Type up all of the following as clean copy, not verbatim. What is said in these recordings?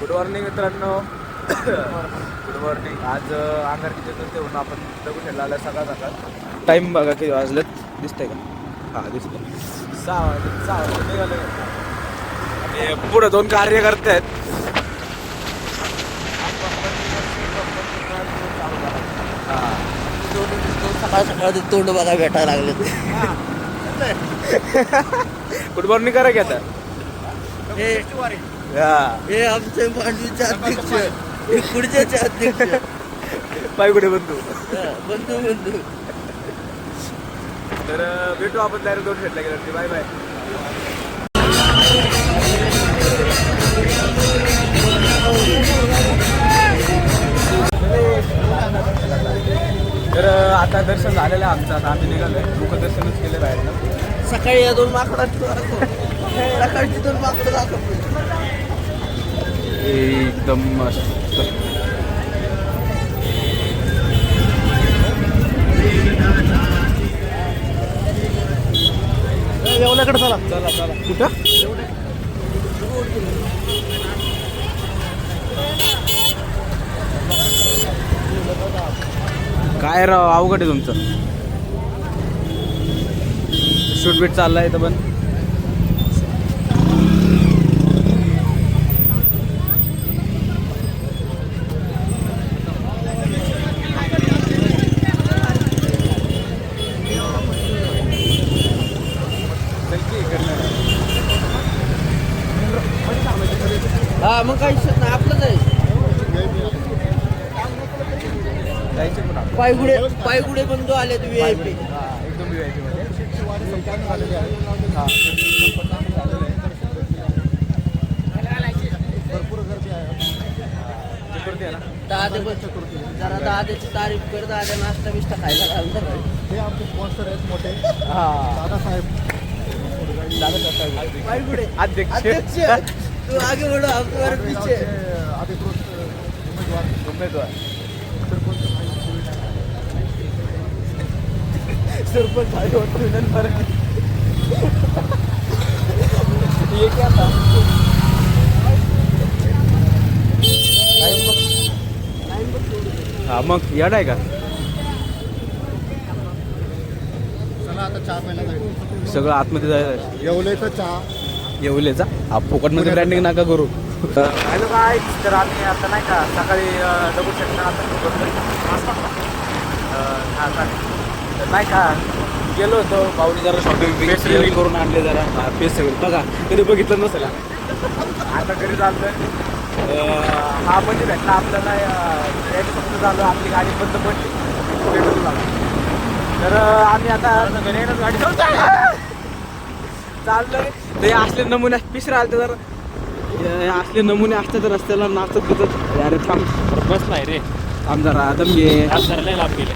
Good morning मित्रांनो. Good morning. आज अंगारकी चतुर्थी म्हणून आपण दगडूशेठला आला सकाळ सकाळ. टाईम बघा किती वाजलेत, दिसतंय का? हां दिसतंय. 6 वाजता निघाले आणि पुढे 2 कार्य करतायत. सकाळ सकाळ तोंड बघा भेटायला लागले. गुड मॉर्निंग करा की आता. हे आमचे मांडवीचे अध्यक्ष, हे पुढच्याचे अध्यक्ष, पायगुडे बंधू. बंधू बंधू. तर भेटू आपण डायरेक्ट दगडूशेठला गेल्यावरती. Bye bye. तर आता दर्शन झालेलं आहे आमचं. आता आम्ही निघालोय. मुखदर्शनच केले बाहेर. सकाळी या 2 माकडांची सकाळची 2 माकडं दाखवतो. एकदम मस्त. येवल्याकडे चला. चला चला. कुठं? काय राव अवघड आहे तुमचं. शूट बीट चाललाय तर पण हा मग काही नाही, आपलंच आहे. पायगुडे बंधू आले तुम्ही VIP. एकदम VIP मध्ये. चतुर्थी आहे ना. जरा दादाची तारीफ कर. दादा नाश्ता बिष्टा खायला घालतात. हे आमचे स्पॉन्सर आहेत मोठे, हा दादासाहेब. पायगुडे अध्यक्ष. अध्यक्ष तू आगे बढ़ो, हम तुम्हारे पीछे. अधिकृत उमेदवार सरपंच आहे ये क्या था? हा मग याड आहे का? चला आता चहा प्यायला जायचं. सगळं आतमध्ये जायचं. येवल्याचा चहा. येवलेचा हा फुकटमध्ये ब्रँडिंग नका करू. हॅलो काय, तर आम्ही आता नाही का सकाळी दगडूशेठला आता तर नाही का गेलो होतो. भाऊनी जरा शॉपिंग करून आणले जरा. पेस सगळं बघा, कधी बघितलं नसेल. आता घरी चालतोय. हा म्हणजे भेटला आपल्याला. फक्त झालं आपली गाडी बंद पडली पेट्रोल लागलं. तर आम्ही आता घरी येणं गाडी चाललोय. तर हे असले नमुने पिसरा आले तर हे असले नमुने असते तर रस्त्याला नाचत बिचत. अरे थांब बसलाय रे. थांब जरा आता मी लाभ गेले.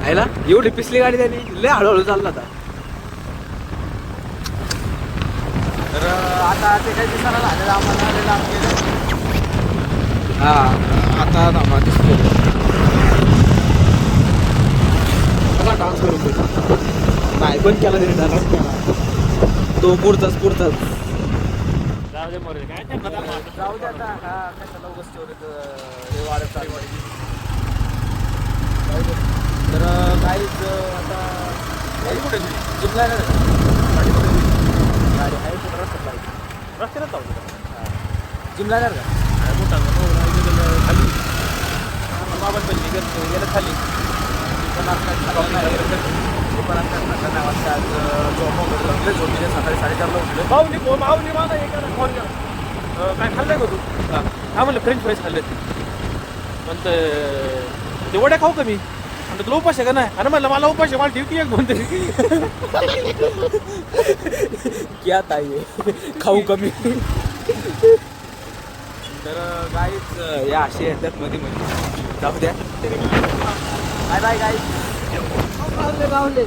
आयला एवढी पिसली गाडी त्याने लय हळूहळू चालला आता. तर आता ते काही दिसायला झालेलं आम्हाला लांब गेलं. हा आता थांबा दिसतो. डान्स करून देतो. नाही पण केला तरी डान्स केला तो पुढचाच. जाऊ दे मोरे. काय जाऊ दे आता. हा कशाला उगाच हे वाढत चालू. तर काहीच आता गाडी कुठे जिमला येणार गाडी कुठे? गाडी आहे कुठं रस्त्यात पाहिजे. रस्त्याला जाऊ दे. जिमला येणार का? मोठा खाली बाबा पण निघत गेलं खाली. झोपीने सकाळी 4:30ला उठले. माऊली माझा एका फोन काय खाल्लंय का तू? हा म्हणलं फ्रेंच फ्राईज खाल्ले. पण ते वड्या खाऊ का मी? म्हणलं तुला उपास आहे का नाही? अरे म्हणलं मला उपास आहे, मला ठेवती एक म्हणते. क्या ताई खाऊ कमी. तर गाईच या असे येतात मध्ये मध्ये. जाऊ द्या. Bye bye guys. गावले